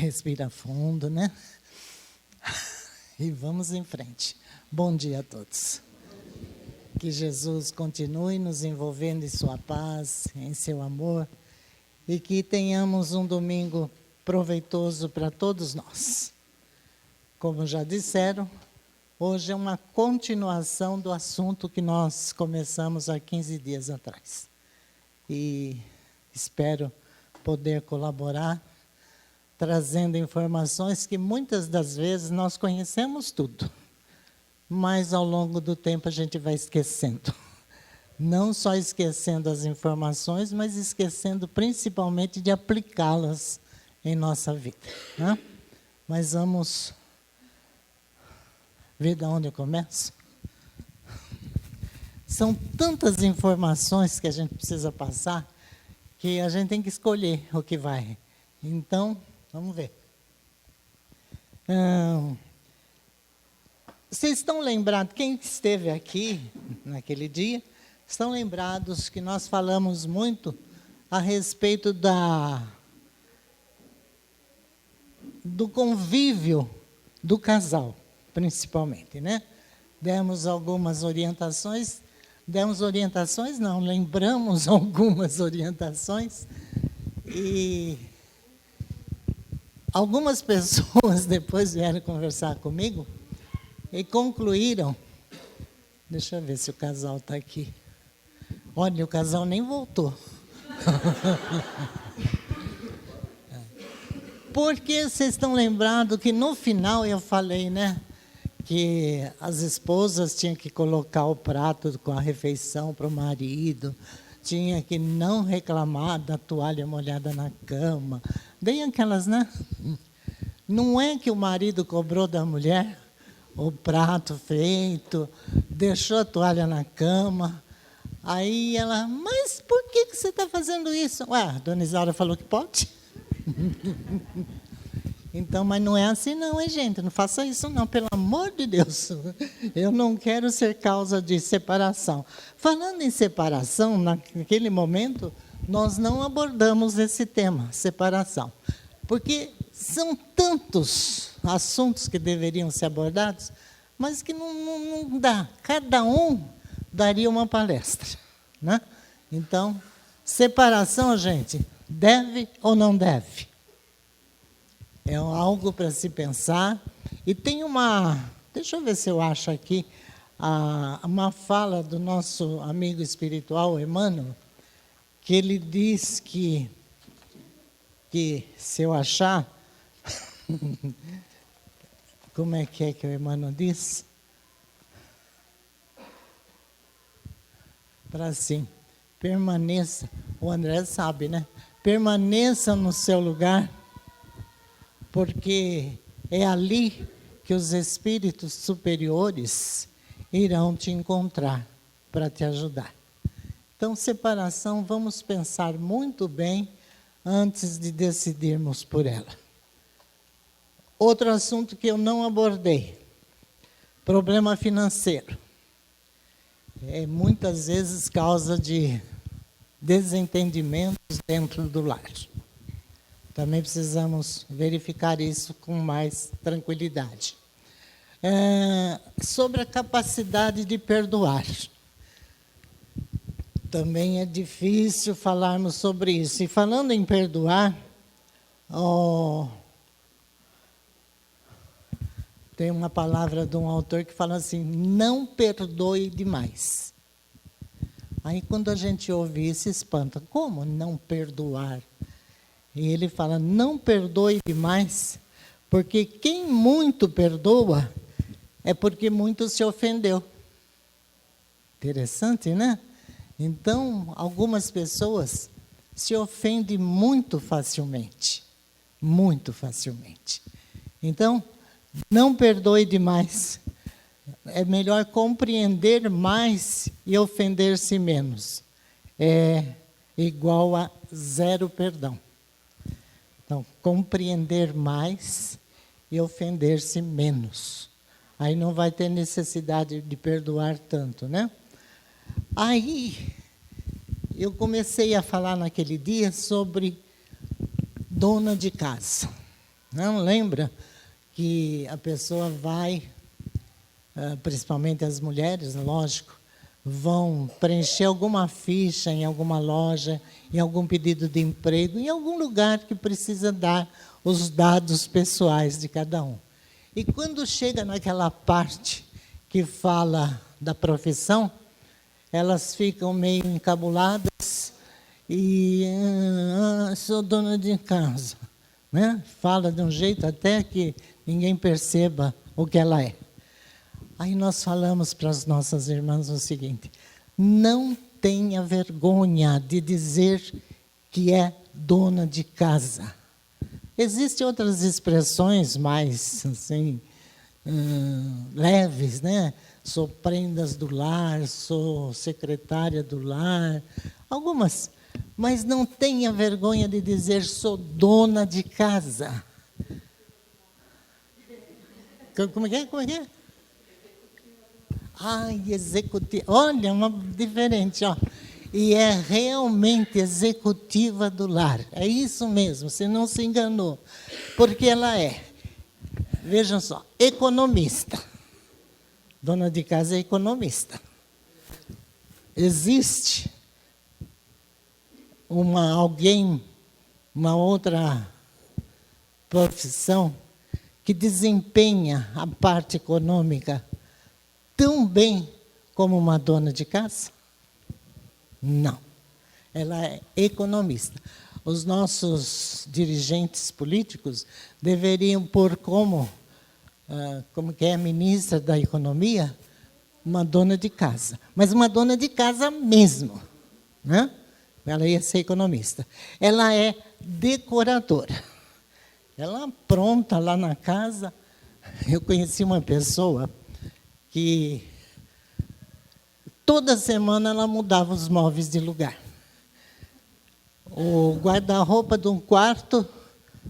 Respira fundo, né? E vamos em frente. Bom dia a todos. Que Jesus continue nos envolvendo em sua paz, em seu amor, e que tenhamos um domingo proveitoso para todos nós. Como já disseram, hoje é uma continuação do assunto que nós começamos há 15 dias atrás. E espero poder colaborar, trazendo informações que muitas das vezes nós conhecemos tudo, mas ao longo do tempo a gente vai esquecendo. Não só esquecendo as informações, mas esquecendo principalmente de aplicá-las em nossa vida, né? Mas vamos ver de onde eu começo. São tantas informações que a gente precisa passar, que a gente tem que escolher o que vai. Então, vamos ver. Vocês estão lembrados, quem esteve aqui naquele dia, estão lembrados que nós falamos muito a respeito do convívio do casal, principalmente, né? Lembramos algumas orientações, e algumas pessoas depois vieram conversar comigo e concluíram, deixa eu ver se o casal está aqui. Olha, o casal nem voltou. Porque vocês estão lembrados que no final eu falei, né, que as esposas tinham que colocar o prato com a refeição para o marido, tinha que não reclamar da toalha molhada na cama. Bem aquelas, né? Não é que o marido cobrou da mulher o prato feito, deixou a toalha na cama. Aí ela, mas por que você está fazendo isso? Ué, a dona Isaura falou que pode. Então, mas não é assim não, hein, gente? Não faça isso não, pelo amor de Deus. Eu não quero ser causa de separação. Falando em separação, naquele momento, nós não abordamos esse tema, separação. Porque são tantos assuntos que deveriam ser abordados, mas que não dá. Cada um daria uma palestra, né? Então, separação, gente, deve ou não deve? É algo para se pensar. E tem deixa eu ver se eu acho aqui, uma fala do nosso amigo espiritual, Emmanuel, que ele diz que se eu achar, como é que o Emmanuel diz? Para assim, permaneça, o André sabe, né? Permaneça no seu lugar, porque é ali que os espíritos superiores irão te encontrar para te ajudar. Então, separação, vamos pensar muito bem antes de decidirmos por ela. Outro assunto que eu não abordei, problema financeiro. É muitas vezes causa de desentendimentos dentro do lar. Também precisamos verificar isso com mais tranquilidade. Sobre a capacidade de perdoar. Também é difícil falarmos sobre isso. E falando em perdoar, tem uma palavra de um autor que fala assim, não perdoe demais. Aí quando a gente ouve isso, espanta. Como não perdoar? E ele fala, não perdoe demais, porque quem muito perdoa é porque muito se ofendeu. Interessante, né? Então, algumas pessoas se ofendem muito facilmente. Muito facilmente. Então, não perdoe demais. É melhor compreender mais e ofender-se menos. É igual a zero perdão. Então, compreender mais e ofender-se menos. Aí não vai ter necessidade de perdoar tanto, né? Aí, eu comecei a falar naquele dia sobre dona de casa. Não lembra que a pessoa vai, principalmente as mulheres, lógico, vão preencher alguma ficha em alguma loja, em algum pedido de emprego, em algum lugar que precisa dar os dados pessoais de cada um. E quando chega naquela parte que fala da profissão, elas ficam meio encabuladas e sou dona de casa, né? Fala de um jeito até que ninguém perceba o que ela é. Aí nós falamos para as nossas irmãs o seguinte: não tenha vergonha de dizer que é dona de casa. Existem outras expressões mais assim, leves, né? Sou prendas do lar, sou secretária do lar, algumas. Mas não tenha vergonha de dizer sou dona de casa. Como é que é? Como é que é? Ai, executiva. Olha, uma diferente, ó. E é realmente executiva do lar. É isso mesmo, você não se enganou. Porque ela é, vejam só, economista. Dona de casa é economista. Existe uma outra profissão que desempenha a parte econômica tão bem como uma dona de casa? Não. Ela é economista. Os nossos dirigentes políticos deveriam pôr como que é a ministra da Economia, uma dona de casa. Mas uma dona de casa mesmo, né? Ela ia ser economista. Ela é decoradora. Ela apronta lá na casa. Eu conheci uma pessoa que toda semana ela mudava os móveis de lugar. O guarda-roupa de um quarto,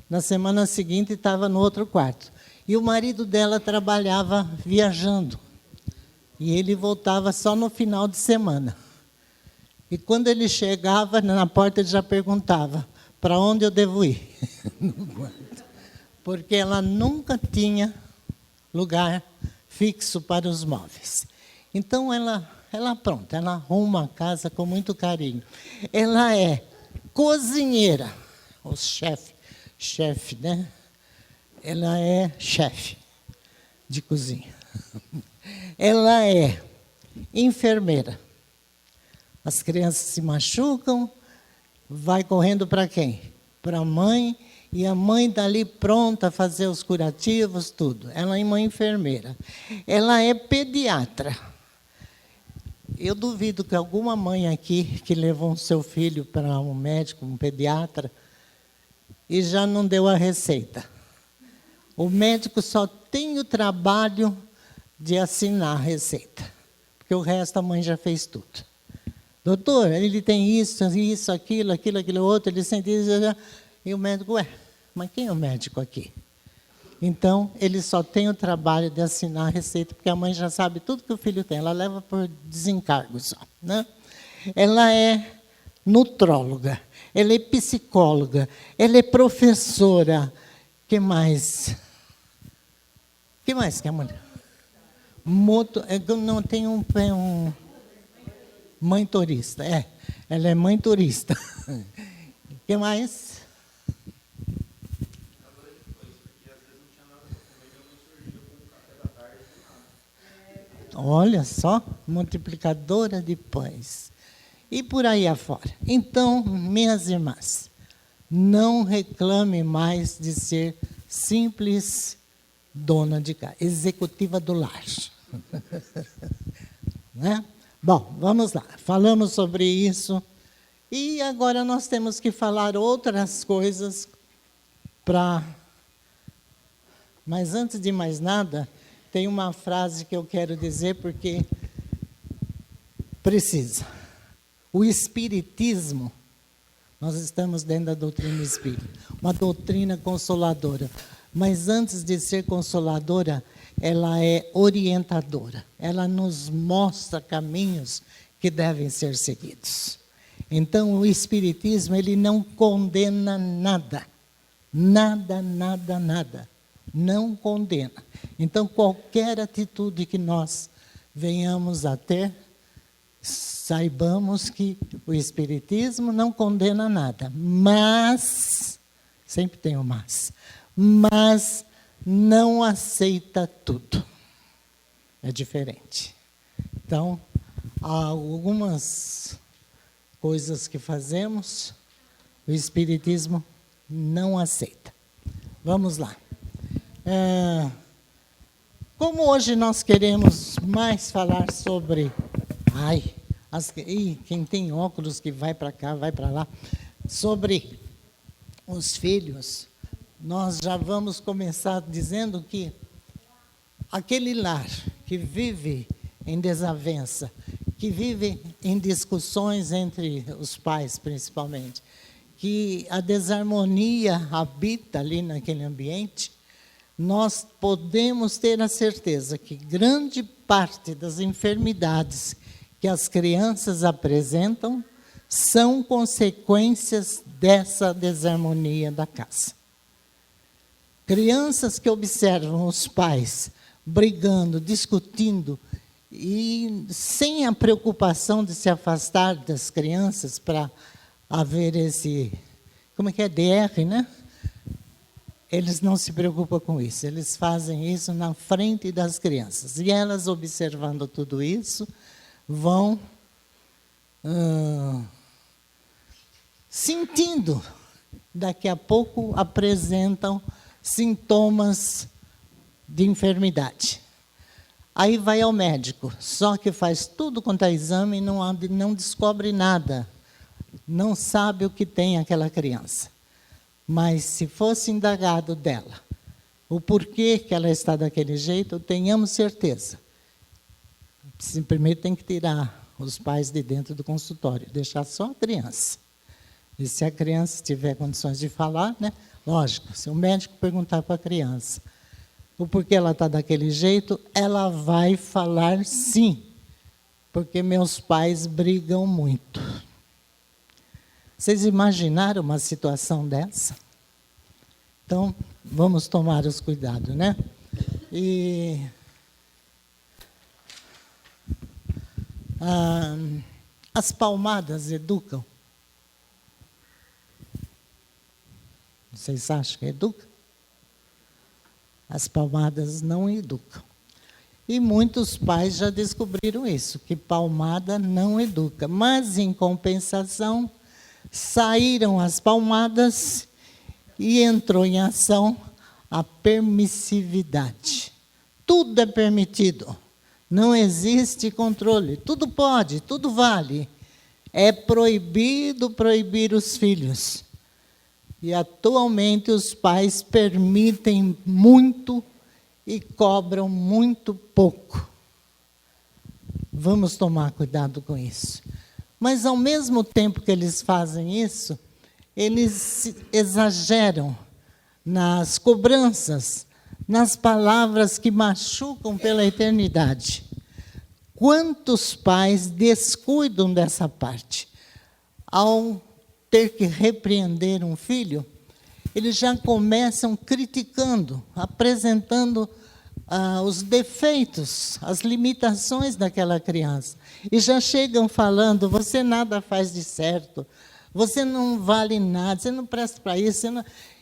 na semana seguinte, estava no outro quarto. E o marido dela trabalhava viajando. E ele voltava só no final de semana. E quando ele chegava, na porta ele já perguntava, para onde eu devo ir? Porque ela nunca tinha lugar fixo para os móveis. Então, ela arruma a casa com muito carinho. Ela é cozinheira, ou chefe, né? Ela é chefe de cozinha. Ela é enfermeira. As crianças se machucam, vai correndo para quem? Para a mãe, e a mãe está ali pronta a fazer os curativos, tudo. Ela é uma enfermeira. Ela é pediatra. Eu duvido que alguma mãe aqui que levou seu filho para um médico, um pediatra, e já não deu a receita. O médico só tem o trabalho de assinar a receita, porque o resto a mãe já fez tudo. Doutor, ele tem isso, aquilo outro, ele sente isso, e o médico, mas quem é o médico aqui? Então, ele só tem o trabalho de assinar a receita, porque a mãe já sabe tudo que o filho tem, ela leva por desencargo só, né? Ela é nutróloga, ela é psicóloga, ela é professora. O que mais? O que mais que a mulher? Não tem um mãe turista, ela é mãe turista. O que mais? Olha só, multiplicadora de pães. E por aí afora. Então, minhas irmãs, não reclame mais de ser simples dona de casa, executiva do lar. Né? Bom, vamos lá. Falamos sobre isso. E agora nós temos que falar outras coisas para... Mas antes de mais nada, tem uma frase que eu quero dizer porque precisa. O Espiritismo, nós estamos dentro da doutrina espírita, uma doutrina consoladora. Mas antes de ser consoladora, ela é orientadora. Ela nos mostra caminhos que devem ser seguidos. Então, o Espiritismo, ele não condena nada. Nada, nada, nada. Não condena. Então, qualquer atitude que nós venhamos a ter, saibamos que o Espiritismo não condena nada. Mas, sempre tem o mas não aceita tudo. É diferente. Então, há algumas coisas que fazemos, o Espiritismo não aceita. Vamos lá. Como hoje nós queremos mais falar sobre... quem tem óculos que vai para cá, vai para lá. Sobre os filhos, nós já vamos começar dizendo que aquele lar que vive em desavença, que vive em discussões entre os pais, principalmente, que a desarmonia habita ali naquele ambiente, nós podemos ter a certeza que grande parte das enfermidades que as crianças apresentam são consequências dessa desarmonia da casa. Crianças que observam os pais brigando, discutindo, e sem a preocupação de se afastar das crianças para haver esse, DR, né? Eles não se preocupam com isso, eles fazem isso na frente das crianças. E elas, observando tudo isso, vão sentindo, daqui a pouco apresentam sintomas de enfermidade. Aí vai ao médico, só que faz tudo quanto é exame e não descobre nada. Não sabe o que tem aquela criança. Mas se fosse indagado dela o porquê que ela está daquele jeito, tenhamos certeza. Primeiro tem que tirar os pais de dentro do consultório, deixar só a criança. E se a criança tiver condições de falar, né? Lógico, se o médico perguntar para a criança o porquê ela está daquele jeito, ela vai falar sim, porque meus pais brigam muito. Vocês imaginaram uma situação dessa? Então, vamos tomar os cuidados, né? E as palmadas educam? Vocês acham que educam? As palmadas não educam. E muitos pais já descobriram isso, que palmada não educa. Mas, em compensação, saíram as palmadas e entrou em ação a permissividade. Tudo é permitido. Não existe controle. Tudo pode, tudo vale. É proibido proibir os filhos. E, atualmente, os pais permitem muito e cobram muito pouco. Vamos tomar cuidado com isso. Mas, ao mesmo tempo que eles fazem isso, eles exageram nas cobranças, nas palavras que machucam pela eternidade. Quantos pais descuidam dessa parte? Ao ter que repreender um filho, eles já começam criticando, apresentando os defeitos, as limitações daquela criança. E já chegam falando, você nada faz de certo, você não vale nada, você não presta para isso,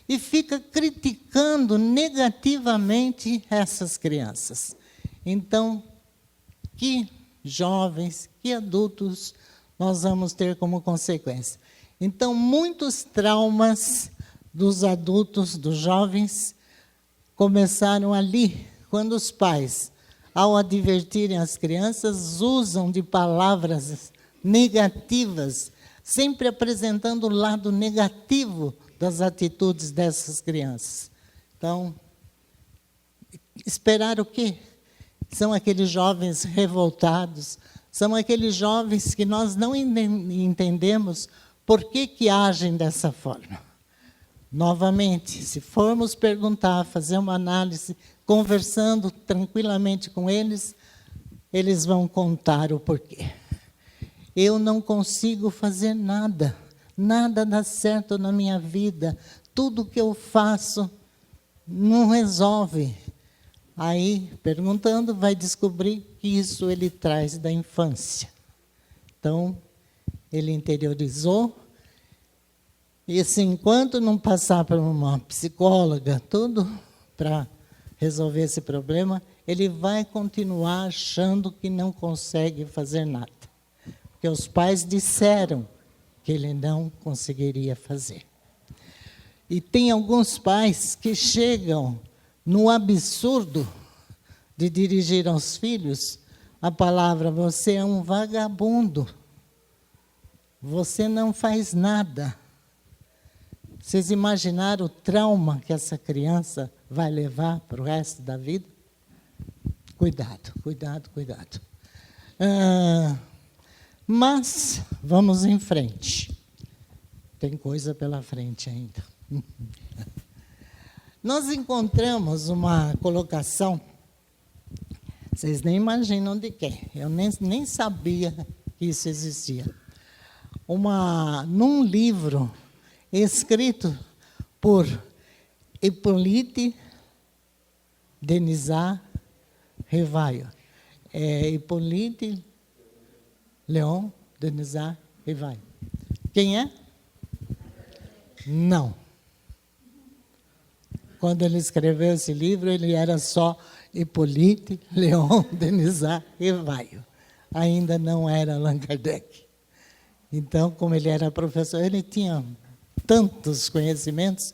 e fica criticando negativamente essas crianças. Então, que jovens, que adultos nós vamos ter como consequência? Então, muitos traumas dos adultos, dos jovens, começaram ali, quando os pais, ao advertirem as crianças, usam de palavras negativas, sempre apresentando o lado negativo das atitudes dessas crianças. Então, esperar o quê? São aqueles jovens revoltados, são aqueles jovens que nós não entendemos por que agem dessa forma. Novamente, se formos perguntar, fazer uma análise, conversando tranquilamente com eles, eles vão contar o porquê. Eu não consigo fazer nada, nada dá certo na minha vida, tudo que eu faço não resolve. Aí, perguntando, vai descobrir que isso ele traz da infância. Então, ele interiorizou. E assim, enquanto não passar por uma psicóloga, tudo para resolver esse problema, ele vai continuar achando que não consegue fazer nada. Porque os pais disseram que ele não conseguiria fazer. E tem alguns pais que chegam no absurdo de dirigir aos filhos a palavra: você é um vagabundo, você não faz nada. Vocês imaginaram o trauma que essa criança vai levar para o resto da vida? Cuidado, cuidado, cuidado. Mas vamos em frente. Tem coisa pela frente ainda. Nós encontramos uma colocação, vocês nem imaginam de quem, eu nem sabia que isso existia. Num livro escrito por Hippolyte Denisard Rivaio. Hippolyte Léon Denisard Rivaio. Quem é? Não. Quando ele escreveu esse livro, ele era só Hippolyte Léon Denisard Rivaio. Ainda não era Allan Kardec. Então, como ele era professor, ele tinha tantos conhecimentos,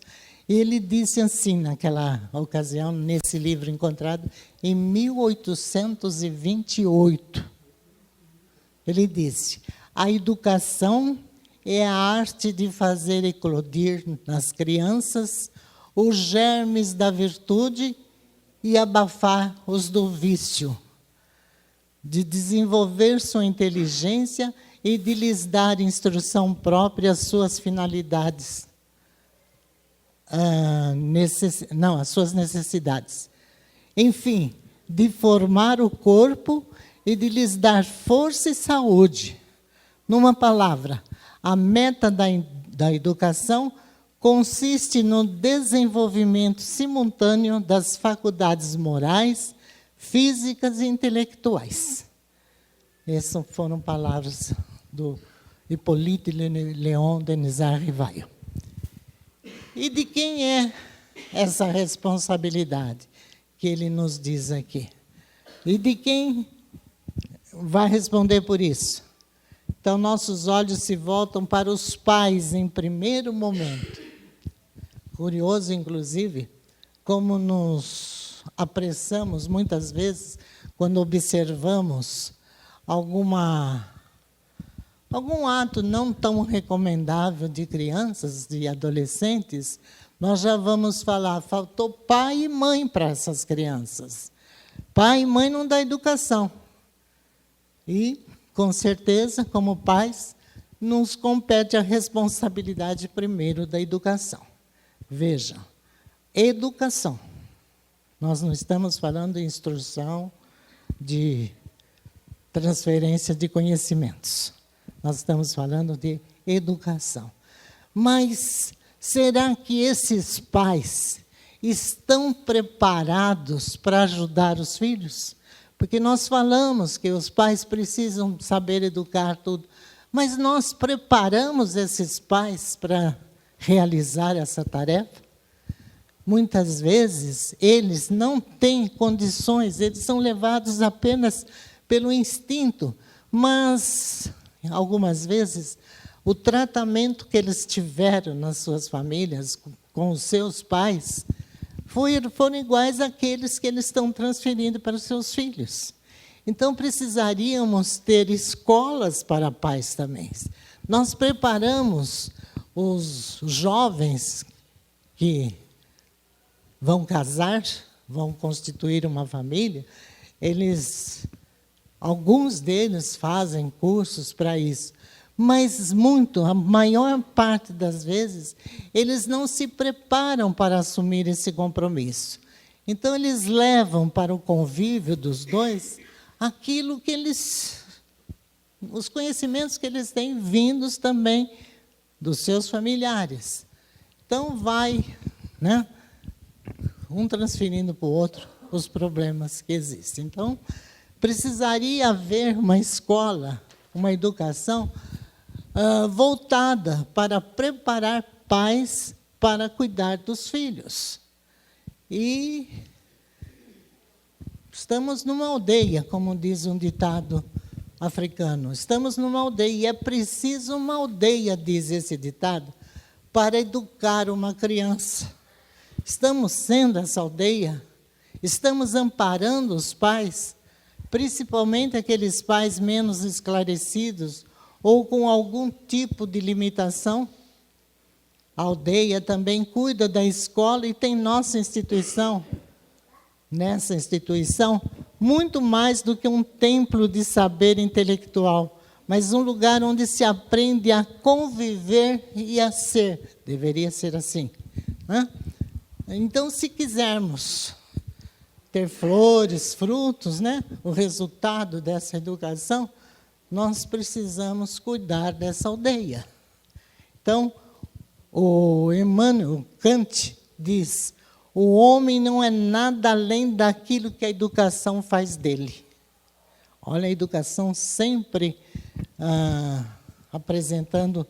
e ele disse assim, naquela ocasião, nesse livro encontrado, em 1828, ele disse: a educação é a arte de fazer eclodir nas crianças os germes da virtude e abafar os do vício, de desenvolver sua inteligência e de lhes dar instrução própria às suas finalidades, às suas necessidades. Enfim, de formar o corpo e de lhes dar força e saúde. Numa palavra, a meta da educação consiste no desenvolvimento simultâneo das faculdades morais, físicas e intelectuais. Essas foram palavras do Hippolyte Léon Denisard Rivaio. E de quem é essa responsabilidade que ele nos diz aqui? E de quem vai responder por isso? Então, nossos olhos se voltam para os pais em primeiro momento. Curioso, inclusive, como nos apressamos muitas vezes quando observamos algum ato não tão recomendável de crianças, de adolescentes, nós já vamos falar: faltou pai e mãe para essas crianças. Pai e mãe não dá educação. E, com certeza, como pais, nos compete a responsabilidade primeiro da educação. Vejam, educação. Nós não estamos falando de instrução, de transferência de conhecimentos. Nós estamos falando de educação. Mas será que esses pais estão preparados para ajudar os filhos? Porque nós falamos que os pais precisam saber educar tudo, mas nós preparamos esses pais para realizar essa tarefa? Muitas vezes, eles não têm condições, eles são levados apenas pelo instinto, mas, algumas vezes, o tratamento que eles tiveram nas suas famílias, com os seus pais, foram iguais àqueles que eles estão transferindo para os seus filhos. Então, precisaríamos ter escolas para pais também. Nós preparamos os jovens que vão casar, vão constituir uma família, alguns deles fazem cursos para isso, mas a maior parte das vezes, eles não se preparam para assumir esse compromisso. Então, eles levam para o convívio dos dois aquilo que os conhecimentos que eles têm vindos também dos seus familiares. Então vai, né, um transferindo para o outro os problemas que existem. Então, precisaria haver uma escola, uma educação voltada para preparar pais para cuidar dos filhos. E estamos numa aldeia, como diz um ditado africano. Estamos numa aldeia, e é preciso uma aldeia, diz esse ditado, para educar uma criança. Estamos sendo essa aldeia, estamos amparando os pais, principalmente aqueles pais menos esclarecidos ou com algum tipo de limitação. A aldeia também cuida da escola e tem nossa instituição. Nessa instituição, muito mais do que um templo de saber intelectual, mas um lugar onde se aprende a conviver e a ser. Deveria ser assim, né? Então, se quisermos ter flores, frutos, né, o resultado dessa educação, nós precisamos cuidar dessa aldeia. Então, o Immanuel Kant diz: o homem não é nada além daquilo que a educação faz dele. Olha, a educação sempre apresentando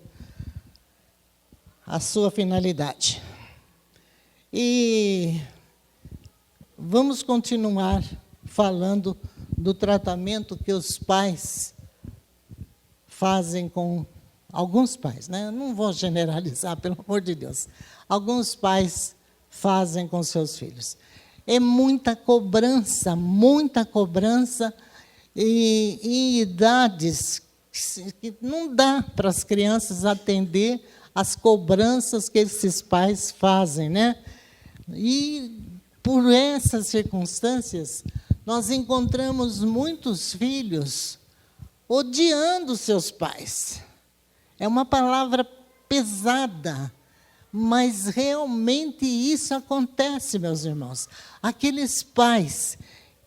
a sua finalidade. E vamos continuar falando do tratamento que os pais fazem com alguns pais, né? Eu não vou generalizar, pelo amor de Deus. Alguns pais fazem com seus filhos. É muita cobrança e em idades que não dá para as crianças atender às cobranças que esses pais fazem, né? E, por essas circunstâncias, nós encontramos muitos filhos odiando seus pais. É uma palavra pesada, mas realmente isso acontece, meus irmãos. Aqueles pais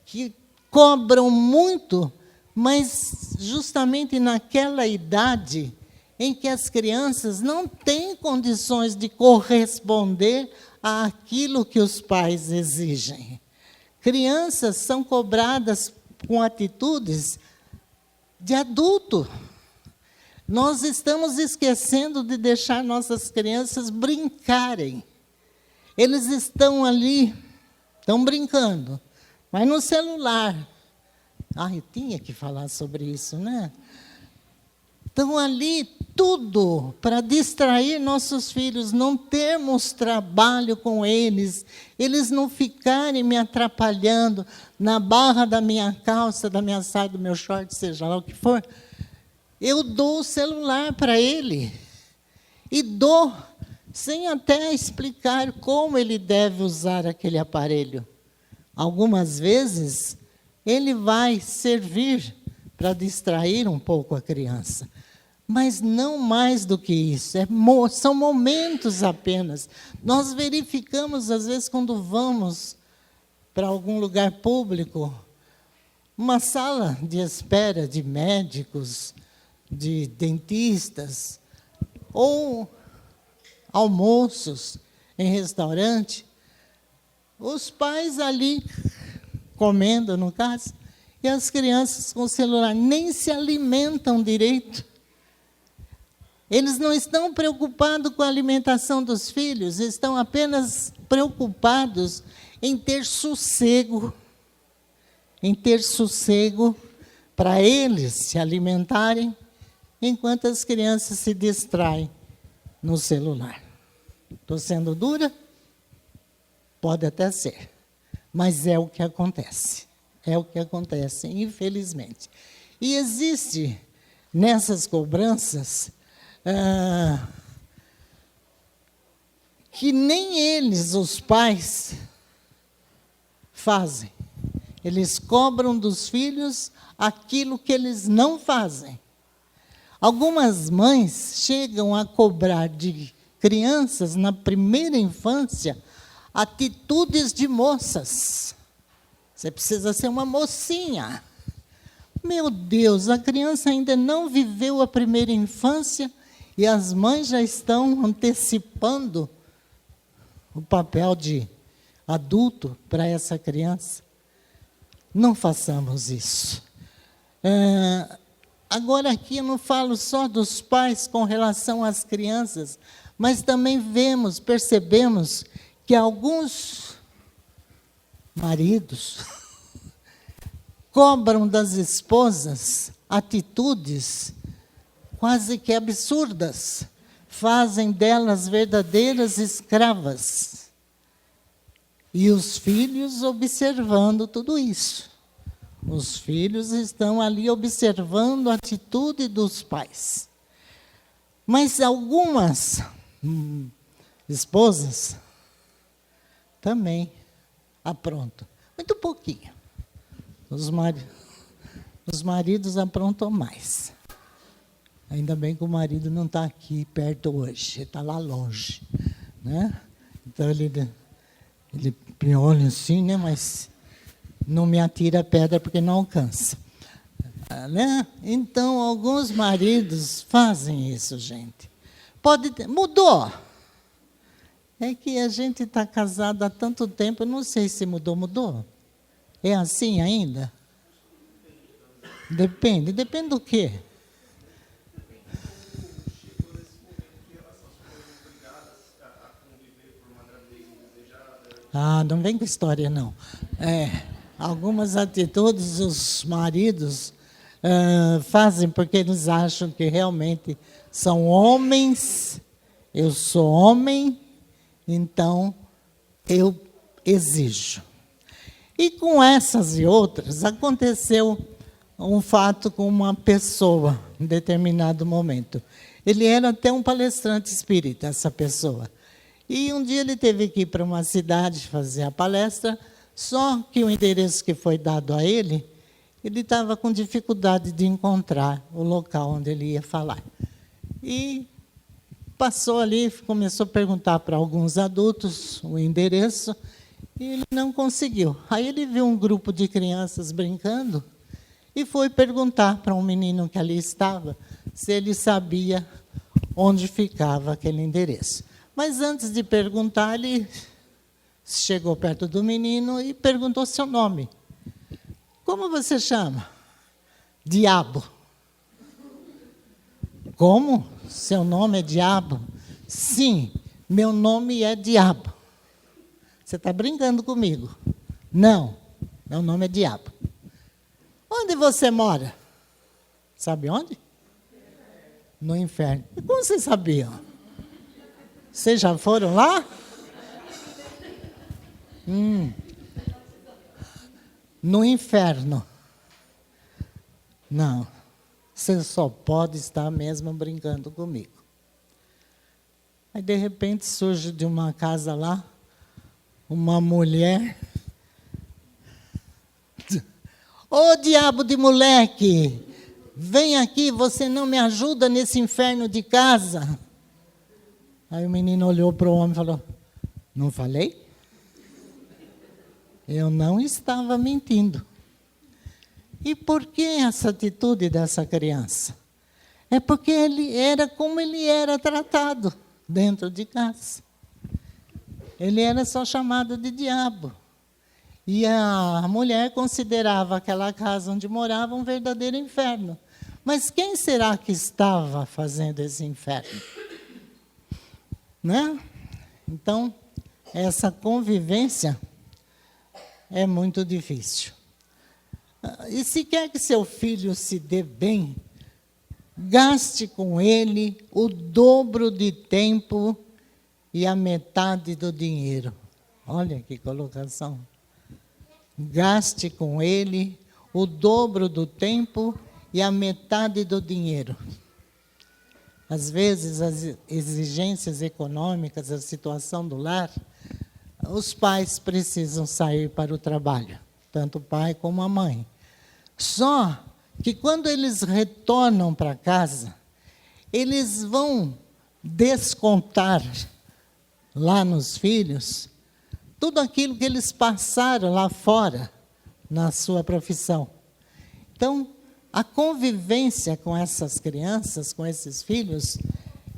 que cobram muito, mas justamente naquela idade em que as crianças não têm condições de corresponder àquilo que os pais exigem. Crianças são cobradas com atitudes de adulto. Nós estamos esquecendo de deixar nossas crianças brincarem. Eles estão ali, estão brincando, mas no celular. Eu tinha que falar sobre isso, né? Estão ali tudo para distrair nossos filhos, não termos trabalho com eles, eles não ficarem me atrapalhando na barra da minha calça, da minha saia, do meu short, seja lá o que for. Eu dou o celular para ele e dou sem até explicar como ele deve usar aquele aparelho. Algumas vezes, ele vai servir para distrair um pouco a criança, mas não mais do que isso. São momentos apenas. Nós verificamos, às vezes, quando vamos para algum lugar público, uma sala de espera de médicos, de dentistas, ou almoços em restaurante, os pais ali comendo, no caso, e as crianças com o celular, nem se alimentam direito. Eles não estão preocupados com a alimentação dos filhos, estão apenas preocupados em ter sossego para eles se alimentarem, enquanto as crianças se distraem no celular. Estou sendo dura? Pode até ser, mas é o que acontece. É o que acontece, infelizmente. E existe, nessas cobranças, que nem eles, os pais, fazem. Eles cobram dos filhos aquilo que eles não fazem. Algumas mães chegam a cobrar de crianças, na primeira infância, atitudes de moças. Você precisa ser uma mocinha. Meu Deus, a criança ainda não viveu a primeira infância e as mães já estão antecipando o papel de adulto para essa criança. Não façamos isso. Agora aqui eu não falo só dos pais com relação às crianças, mas também percebemos que alguns maridos cobram das esposas atitudes quase que absurdas, fazem delas verdadeiras escravas. E os filhos observando tudo isso. Os filhos estão ali observando a atitude dos pais. Mas algumas esposas também aprontam. Muito pouquinho. Os maridos aprontam mais. Ainda bem que o marido não está aqui perto hoje, ele está lá longe. Né? Então, ele me olha assim, né? Mas não me atira pedra porque não alcança. Né? Então, alguns maridos fazem isso, gente. Mudou. É que a gente está casado há tanto tempo, eu não sei se mudou. É assim ainda? Depende do quê? Não vem com história, não. Algumas atitudes os maridos fazem porque eles acham que realmente são homens, eu sou homem, então eu exijo. E com essas e outras, aconteceu um fato com uma pessoa, em determinado momento. Ele era até um palestrante espírita, essa pessoa. E um dia ele teve que ir para uma cidade fazer a palestra, só que o endereço que foi dado a ele estava com dificuldade de encontrar o local onde ele ia falar. E passou ali, começou a perguntar para alguns adultos o endereço, e ele não conseguiu. Aí ele viu um grupo de crianças brincando e foi perguntar para um menino que ali estava se ele sabia onde ficava aquele endereço. Mas antes de perguntar, ele chegou perto do menino e perguntou seu nome. Como você chama? Diabo. Como? Seu nome é Diabo? Sim, meu nome é Diabo. Você está brincando comigo? Não, meu nome é Diabo. Onde você mora? Sabe onde? No inferno. E como vocês sabiam? Vocês já foram lá? No inferno. Não. Você só pode estar mesmo brincando comigo. Aí, de repente, surge de uma casa lá uma mulher. Ô, diabo de moleque! Vem aqui, você não me ajuda nesse inferno de casa. Aí o menino olhou para o homem e falou, não falei? Eu não estava mentindo. E por que essa atitude dessa criança? É porque ele era como ele era tratado dentro de casa. Ele era só chamado de diabo. E a mulher considerava aquela casa onde morava um verdadeiro inferno. Mas quem será que estava fazendo esse inferno? Né? Então, essa convivência é muito difícil. E se quer que seu filho se dê bem, gaste com ele o dobro de tempo e a metade do dinheiro. Olha que colocação. Gaste com ele o dobro do tempo e a metade do dinheiro. Às vezes, as exigências econômicas, a situação do lar, os pais precisam sair para o trabalho, tanto o pai como a mãe. Só que quando eles retornam para casa, eles vão descontar lá nos filhos tudo aquilo que eles passaram lá fora na sua profissão. Então, a convivência com essas crianças, com esses filhos,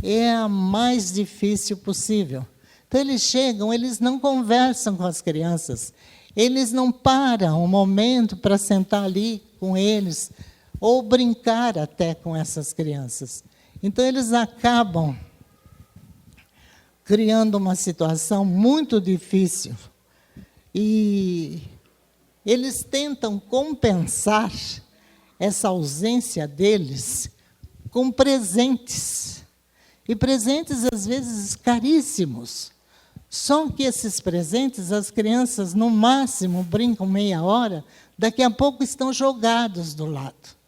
é a mais difícil possível. Então, eles chegam, eles não conversam com as crianças, eles não param um momento para sentar ali com eles, ou brincar até com essas crianças. Então, eles acabam criando uma situação muito difícil. E eles tentam compensar essa ausência deles com presentes. E presentes, às vezes, caríssimos. Só que esses presentes, as crianças, no máximo, brincam meia hora, daqui a pouco estão jogados do lado.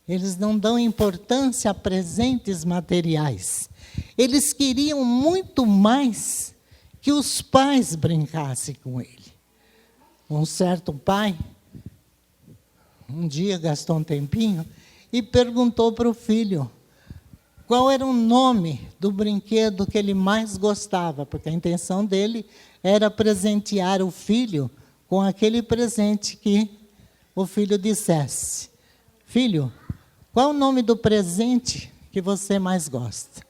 Eles não dão importância a presentes materiais. Eles queriam muito mais que os pais brincassem com ele. Um certo pai, um dia gastou um tempinho e perguntou para o filho qual era o nome do brinquedo que ele mais gostava, porque a intenção dele era presentear o filho com aquele presente que o filho dissesse. Filho, qual o nome do presente que você mais gosta?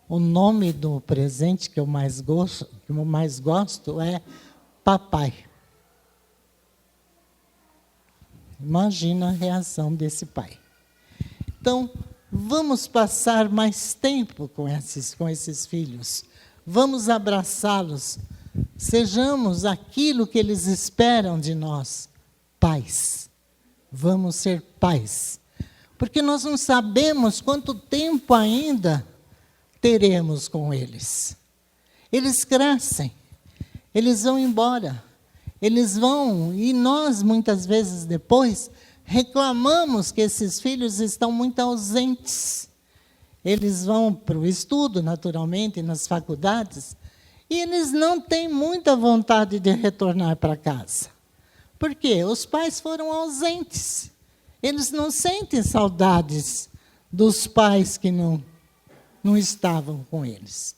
O nome do presente que eu mais gosto é papai. Imagina a reação desse pai. Então, vamos passar mais tempo com esses filhos. Vamos abraçá-los. Sejamos aquilo que eles esperam de nós, pais. Vamos ser pais. Porque nós não sabemos quanto tempo ainda teremos com eles. Eles crescem, eles vão embora, eles vão, e nós, muitas vezes depois, reclamamos que esses filhos estão muito ausentes. Eles vão para o estudo, naturalmente, nas faculdades, e eles não têm muita vontade de retornar para casa. Por quê? Os pais foram ausentes. Eles não sentem saudades dos pais que não estavam com eles.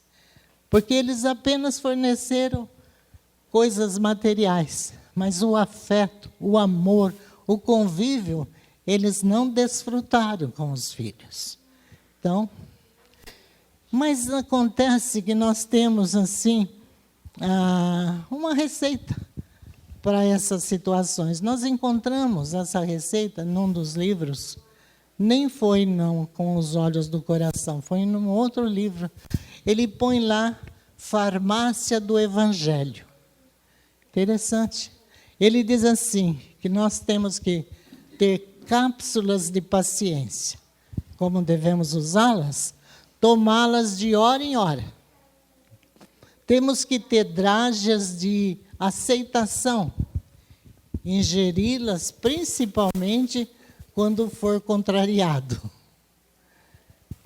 Porque eles apenas forneceram coisas materiais, mas o afeto, o amor, o convívio, eles não desfrutaram com os filhos. Então, mas acontece que nós temos, assim, uma receita para essas situações. Nós encontramos essa receita num dos livros, nem foi não com os olhos do coração, foi num outro livro. Ele põe lá, Farmácia do Evangelho. Interessante. Ele diz assim, que nós temos que ter cápsulas de paciência. Como devemos usá-las? Tomá-las de hora em hora. Temos que ter drágeas de aceitação. Ingeri-las principalmente quando for contrariado.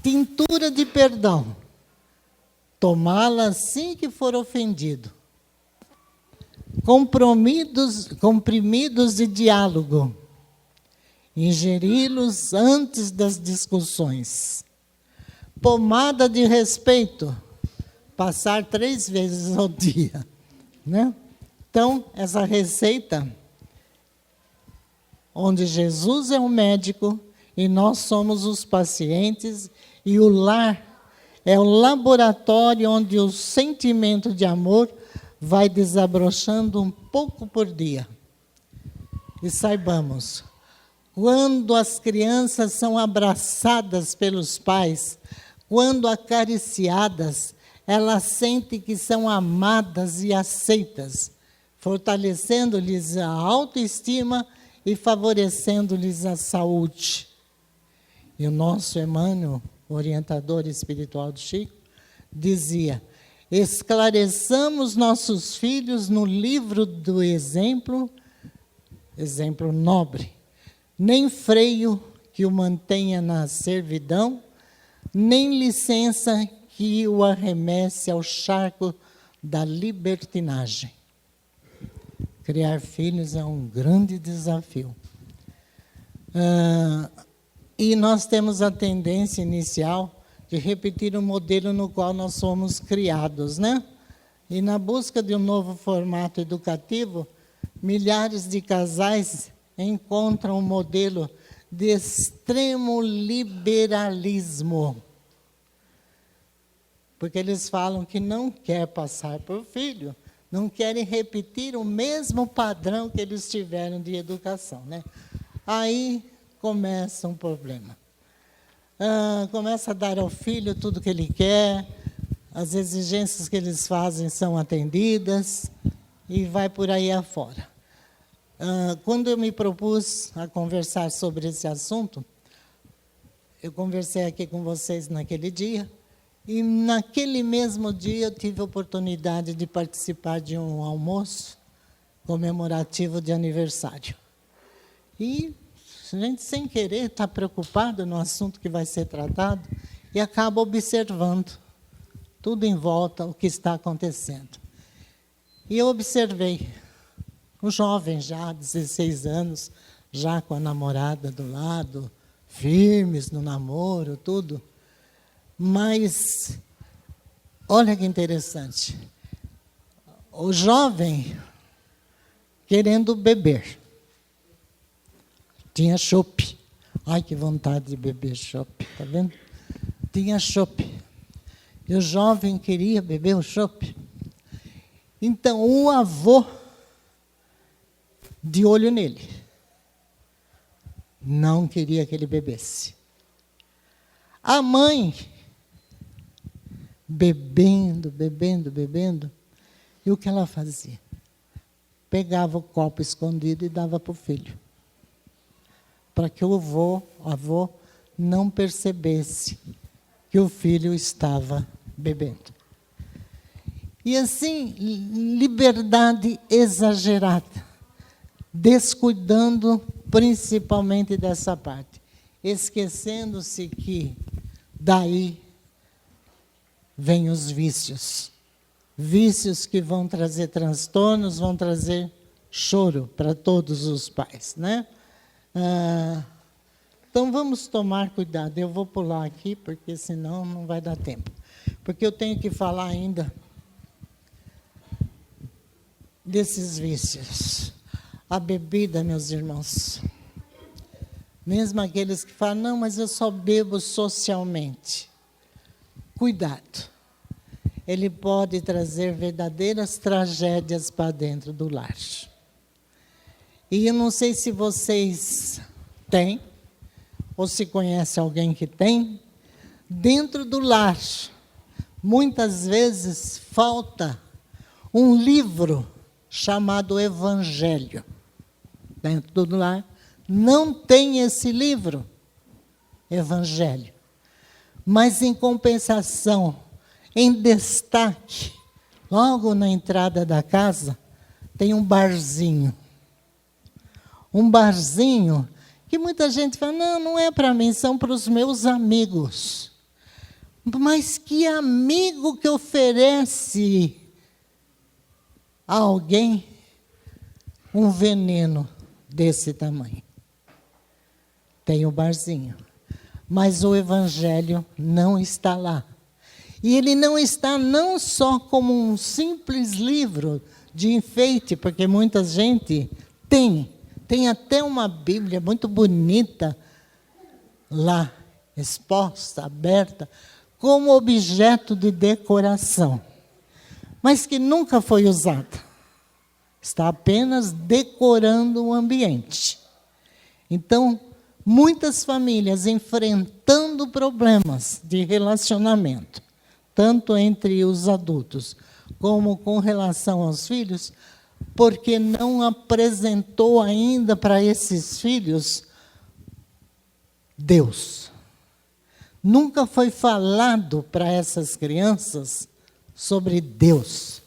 Tintura de perdão. Tomá-la assim que for ofendido. Comprimidos de diálogo. Ingeri-los antes das discussões. Pomada de respeito. Passar 3 vezes ao dia. Né? Então, essa receita, onde Jesus é o médico e nós somos os pacientes, e o lar é o laboratório onde o sentimento de amor vai desabrochando um pouco por dia. E saibamos, quando as crianças são abraçadas pelos pais, quando acariciadas, elas sentem que são amadas e aceitas, fortalecendo-lhes a autoestima e favorecendo-lhes a saúde. E o nosso Emmanuel, orientador espiritual do Chico, dizia: esclareçamos nossos filhos no livro do exemplo nobre, nem freio que o mantenha na servidão, nem licença que o arremesse ao charco da libertinagem. Criar filhos é um grande desafio. E nós temos a tendência inicial de repetir o modelo no qual nós fomos criados, né? E na busca de um novo formato educativo, milhares de casais encontram um modelo de extremo liberalismo. porque eles falam que não quer passar por filho, não querem repetir o mesmo padrão que eles tiveram de educação, né? Aí começa um problema. Começa a dar ao filho tudo que ele quer, as exigências que eles fazem são atendidas e vai por aí afora. Quando eu me propus a conversar sobre esse assunto, eu conversei aqui com vocês naquele dia, e naquele mesmo dia eu tive a oportunidade de participar de um almoço comemorativo de aniversário. E a gente, sem querer, está preocupado no assunto que vai ser tratado e acaba observando tudo em volta, o que está acontecendo. E eu observei um jovem já, 16 anos, já com a namorada do lado, firmes no namoro, tudo. Mas, olha que interessante, o jovem querendo beber. Tinha chopp. Ai, que vontade de beber chopp, está vendo? Tinha chopp. E o jovem queria beber o chopp. Então, o avô, de olho nele, não queria que ele bebesse. A mãe, bebendo, bebendo, bebendo, e o que ela fazia? Pegava o copo escondido e dava para o filho, para que o avô não percebesse que o filho estava bebendo. E assim, liberdade exagerada, descuidando principalmente dessa parte, esquecendo-se que daí vêm os vícios. Vícios que vão trazer transtornos, vão trazer choro para todos os pais, né? Então, vamos tomar cuidado. Eu vou pular aqui, porque senão não vai dar tempo. Porque eu tenho que falar ainda desses vícios. A bebida, meus irmãos. Mesmo aqueles que falam, não, mas eu só bebo socialmente. Cuidado. Ele pode trazer verdadeiras tragédias para dentro do lar. E eu não sei se vocês têm, ou se conhece alguém que tem, dentro do lar, muitas vezes falta um livro chamado Evangelho. Dentro do lar não tem esse livro, Evangelho. Mas, em compensação, em destaque, logo na entrada da casa, tem um barzinho. Um barzinho que muita gente fala, não, não é para mim, são para os meus amigos. Mas que amigo que oferece a alguém um veneno desse tamanho? Tem o barzinho. Mas o Evangelho não está lá. E ele não está não só como um simples livro de enfeite, porque muita gente tem até uma Bíblia muito bonita lá, exposta, aberta, como objeto de decoração, mas que nunca foi usada. Está apenas decorando o ambiente. Então, muitas famílias enfrentando problemas de relacionamento, tanto entre os adultos como com relação aos filhos, porque não apresentou ainda para esses filhos Deus. Nunca foi falado para essas crianças sobre Deus.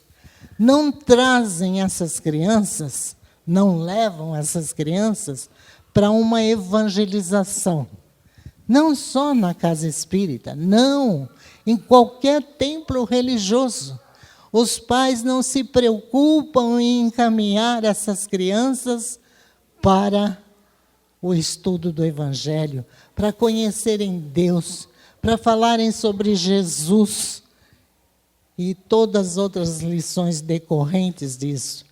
Não trazem essas crianças, não levam essas crianças para uma evangelização. Não só na casa espírita, não, em qualquer templo religioso. Os pais não se preocupam em encaminhar essas crianças para o estudo do Evangelho, para conhecerem Deus, para falarem sobre Jesus e todas as outras lições decorrentes disso.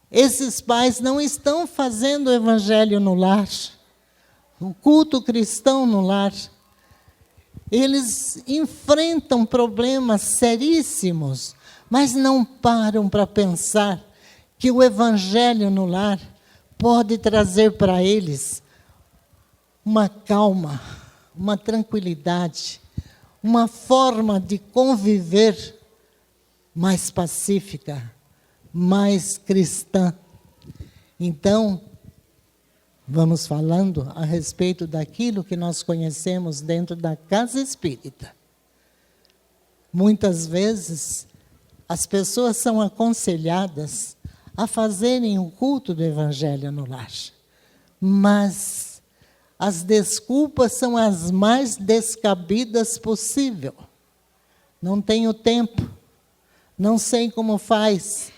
Esses pais não estão fazendo o Evangelho no lar, o culto cristão no lar. Eles enfrentam problemas seríssimos, mas não param para pensar que o Evangelho no lar pode trazer para eles uma calma, uma tranquilidade, uma forma de conviver mais pacífica, mais cristã. Então, vamos falando a respeito daquilo que nós conhecemos dentro da casa espírita. Muitas vezes, as pessoas são aconselhadas a fazerem o culto do Evangelho no lar. Mas as desculpas são as mais descabidas possível. Não tenho tempo, não sei como faz.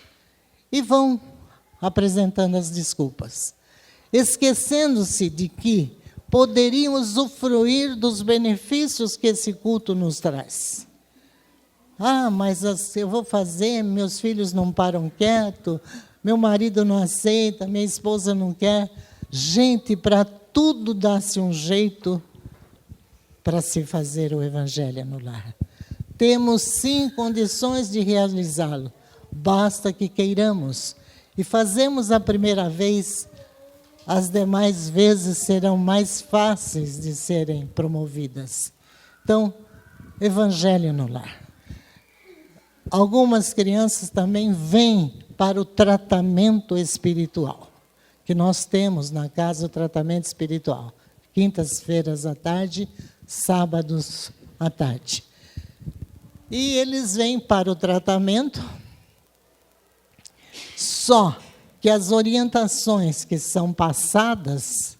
E vão apresentando as desculpas, esquecendo-se de que poderiam usufruir dos benefícios que esse culto nos traz. Mas eu vou fazer, meus filhos não param quieto, meu marido não aceita, minha esposa não quer. Gente, para tudo dá-se um jeito para se fazer o Evangelho no lar. Temos, sim, condições de realizá-lo, basta que queiramos. E fazemos a primeira vez, as demais vezes serão mais fáceis de serem promovidas. Então, Evangelho no lar. Algumas crianças também vêm para o tratamento espiritual, que nós temos na casa o tratamento espiritual. Quintas-feiras à tarde, sábados à tarde. E eles vêm para o tratamento, só que as orientações que são passadas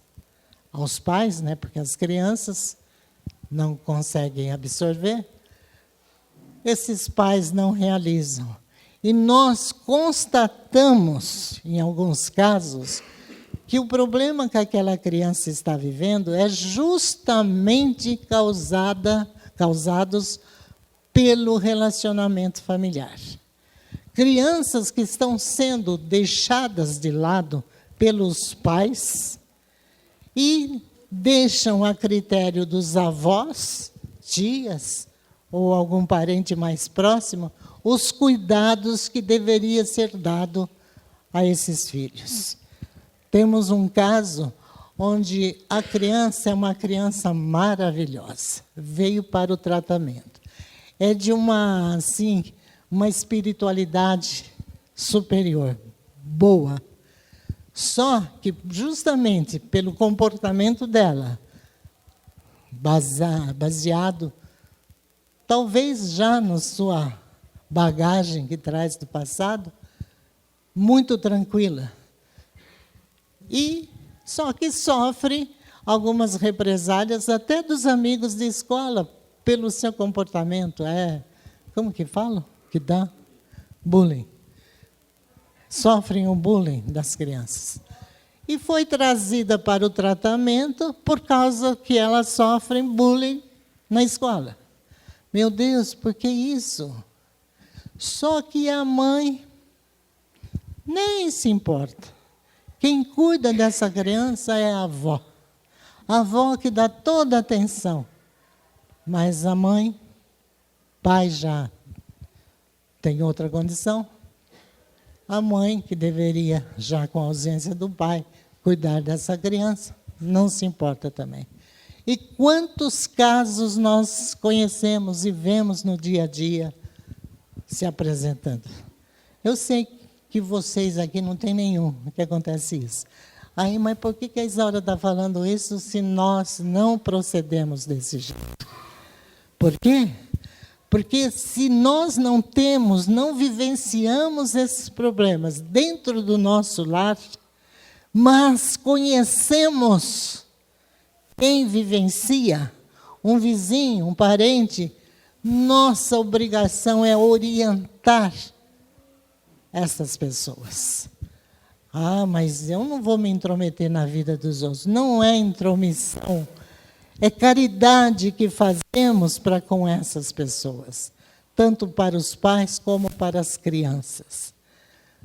aos pais, né, porque as crianças não conseguem absorver, esses pais não realizam. E nós constatamos, em alguns casos, que o problema que aquela criança está vivendo é justamente causados pelo relacionamento familiar. Crianças que estão sendo deixadas de lado pelos pais e deixam a critério dos avós, tias, ou algum parente mais próximo, os cuidados que deveria ser dado a esses filhos. Temos um caso onde a criança é uma criança maravilhosa, veio para o tratamento. É de uma espiritualidade superior, boa. Só que, justamente pelo comportamento dela, baseado, talvez já na sua bagagem que traz do passado, muito tranquila. E só que sofre algumas represálias até dos amigos de escola pelo seu comportamento. Como que falam? Que dá? Bullying. Sofrem o bullying das crianças. E foi trazida para o tratamento por causa que elas sofrem bullying na escola. Meu Deus, por que isso? Só que a mãe nem se importa. Quem cuida dessa criança é a avó. A avó que dá toda a atenção. Mas a mãe, pai já tem outra condição. A mãe, que deveria, já com a ausência do pai, cuidar dessa criança, não se importa também. E quantos casos nós conhecemos e vemos no dia a dia se apresentando? Eu sei que vocês aqui não tem nenhum que acontece isso. Mas por que a Isaura está falando isso se nós não procedemos desse jeito? Por quê? Porque se nós não vivenciamos esses problemas dentro do nosso lar, mas conhecemos quem vivencia, um vizinho, um parente, nossa obrigação é orientar essas pessoas. Mas eu não vou me intrometer na vida dos outros. Não é intromissão, é caridade que fazemos para com essas pessoas, tanto para os pais como para as crianças.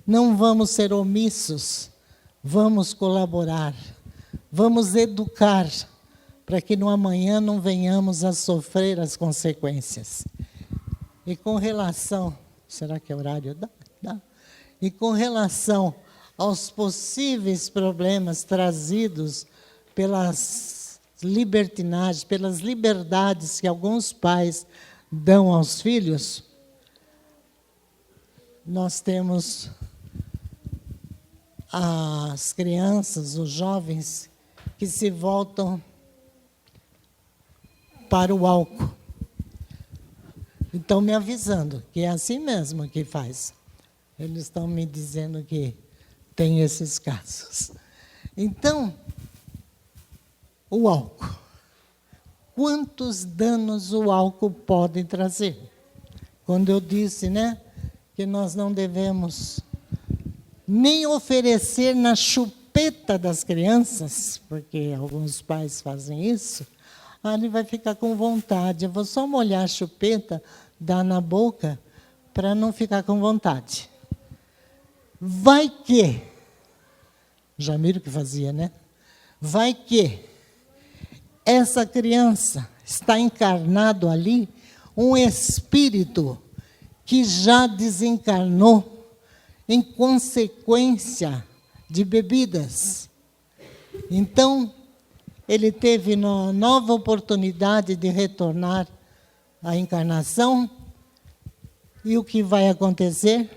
Não vamos ser omissos, vamos colaborar, vamos educar, para que no amanhã não venhamos a sofrer as consequências. E com relação, será que é horário? Dá. E com relação aos possíveis problemas trazidos pelas libertinagens, pelas liberdades que alguns pais dão aos filhos, nós temos as crianças, os jovens, que se voltam para o álcool. Estão me avisando que é assim mesmo que faz. Eles estão me dizendo que tem esses casos. Então, o álcool. Quantos danos o álcool pode trazer? Quando eu disse, que nós não devemos nem oferecer na chupeta das crianças, porque alguns pais fazem isso, ele vai ficar com vontade. Eu vou só molhar a chupeta, dar na boca, para não ficar com vontade. Vai que, Jamiro que fazia, vai que essa criança está encarnado ali um espírito que já desencarnou em consequência de bebidas. Então, ele teve uma nova oportunidade de retornar à encarnação. E o que vai acontecer?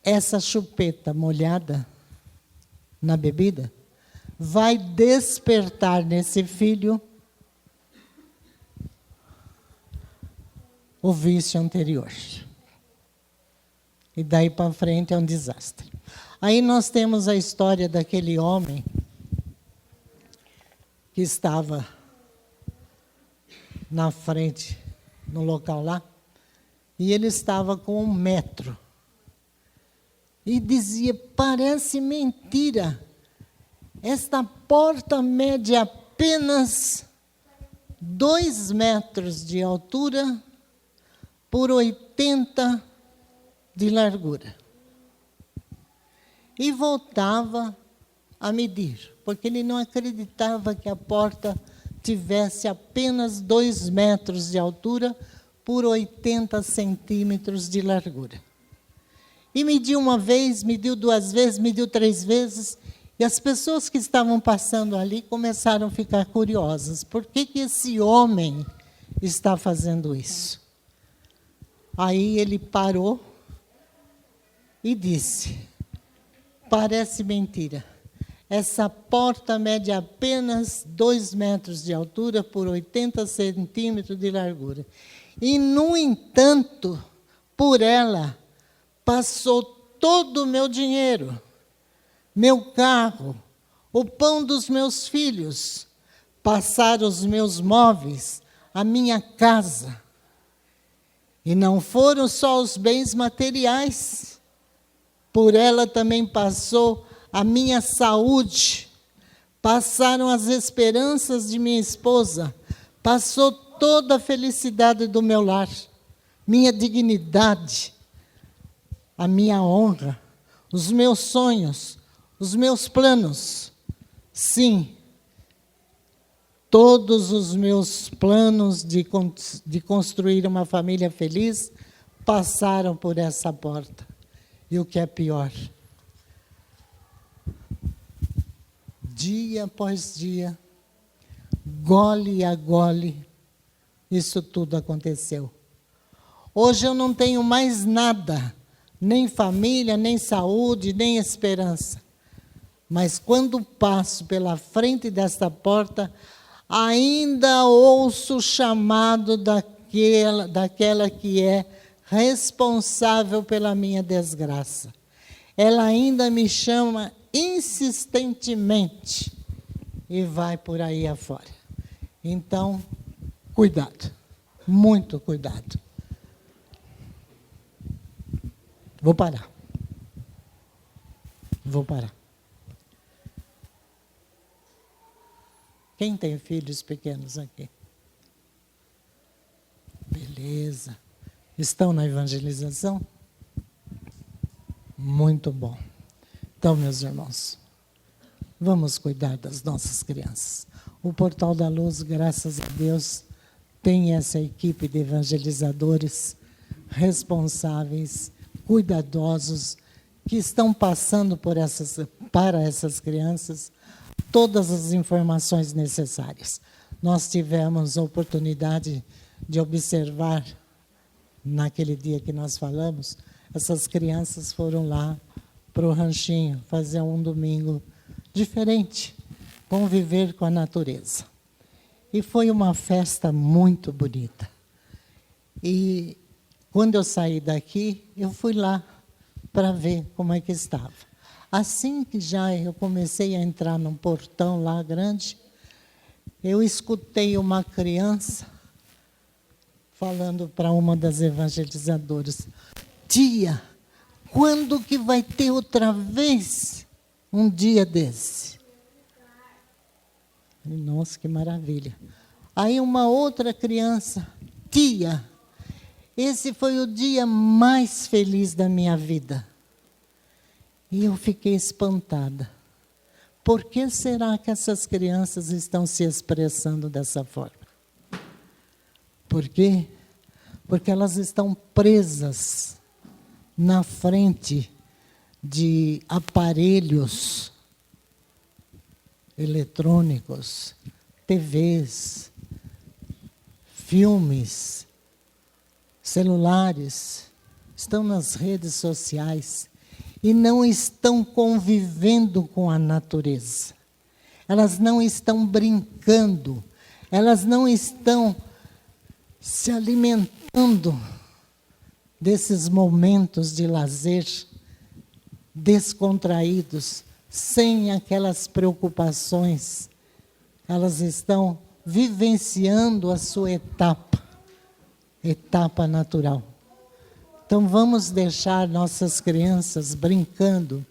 Essa chupeta molhada na bebida vai despertar nesse filho o vício anterior. E daí para frente é um desastre. Aí nós temos a história daquele homem que estava na frente, no local lá, e ele estava com 1 metro. E dizia, parece mentira, esta porta mede apenas 2 metros de altura por 80 de largura. E voltava a medir, porque ele não acreditava que a porta tivesse apenas 2 metros de altura por 80 centímetros de largura. E mediu uma vez, mediu 2 vezes, mediu 3 vezes, e as pessoas que estavam passando ali começaram a ficar curiosas. Por que esse homem está fazendo isso? Aí ele parou e disse, parece mentira. Essa porta mede apenas 2 metros de altura por 80 centímetros de largura. E, no entanto, por ela passou todo o meu dinheiro, meu carro, o pão dos meus filhos, passaram os meus móveis, a minha casa. E não foram só os bens materiais, por ela também passou a minha saúde, passaram as esperanças de minha esposa, passou toda a felicidade do meu lar, minha dignidade, a minha honra, os meus sonhos, os meus planos. Sim, todos os meus planos de construir uma família feliz passaram por essa porta. E o que é pior, dia após dia, gole a gole, isso tudo aconteceu. Hoje eu não tenho mais nada, nem família, nem saúde, nem esperança. Mas quando passo pela frente desta porta, ainda ouço o chamado daquela que é responsável pela minha desgraça. Ela ainda me chama insistentemente e vai por aí afora. Então, cuidado, muito cuidado. Vou parar. Quem tem filhos pequenos aqui? Beleza. Estão na evangelização? Muito bom. Então, meus irmãos, Vamos cuidar das nossas crianças. O Portal da Luz, graças a Deus, tem essa equipe de evangelizadores responsáveis, cuidadosos, que estão passando para essas crianças todas as informações necessárias. Nós tivemos a oportunidade de observar, naquele dia que nós falamos, essas crianças foram lá para o ranchinho, fazer um domingo diferente, conviver com a natureza. E foi uma festa muito bonita. E quando eu saí daqui, eu fui lá para ver como é que estava. Assim que já eu comecei a entrar num portão lá grande, eu escutei uma criança falando para uma das evangelizadoras: tia, quando que vai ter outra vez um dia desse? Nossa, que maravilha. Aí uma outra criança: tia, esse foi o dia mais feliz da minha vida. E eu fiquei espantada. Por que será que essas crianças estão se expressando dessa forma? Por quê? Porque elas estão presas na frente de aparelhos eletrônicos, TVs, filmes, celulares, estão nas redes sociais e não estão convivendo com a natureza. Elas não estão brincando, elas não estão se alimentando desses momentos de lazer descontraídos, sem aquelas preocupações. Elas estão vivenciando a sua etapa natural. Então, vamos deixar nossas crianças brincando,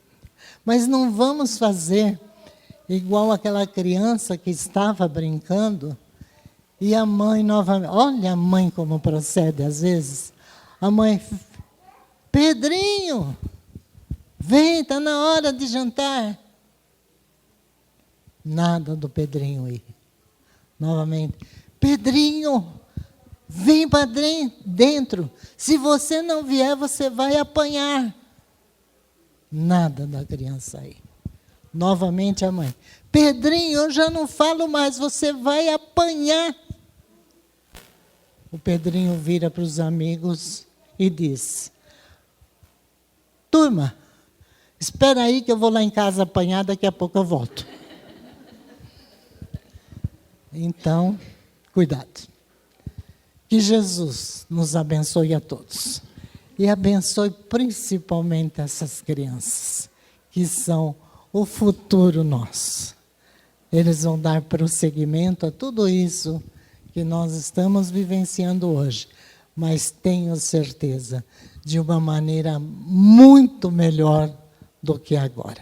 mas não vamos fazer igual aquela criança que estava brincando e a mãe novamente. Olha a mãe como procede às vezes. A mãe: Pedrinho, vem, está na hora de jantar. Nada do Pedrinho ir. Novamente: Pedrinho, vem para dentro. Se você não vier, você vai apanhar. Nada da criança aí. Novamente a mãe: Pedrinho, eu já não falo mais, você vai apanhar. O Pedrinho vira para os amigos e diz: turma, espera aí que eu vou lá em casa apanhar, daqui a pouco eu volto. Então, cuidado. Que Jesus nos abençoe a todos. E abençoe principalmente essas crianças, que são o futuro nosso. Eles vão dar prosseguimento a tudo isso que nós estamos vivenciando hoje. Mas tenho certeza, de uma maneira muito melhor do que agora.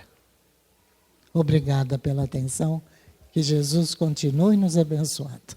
Obrigada pela atenção. Que Jesus continue nos abençoando.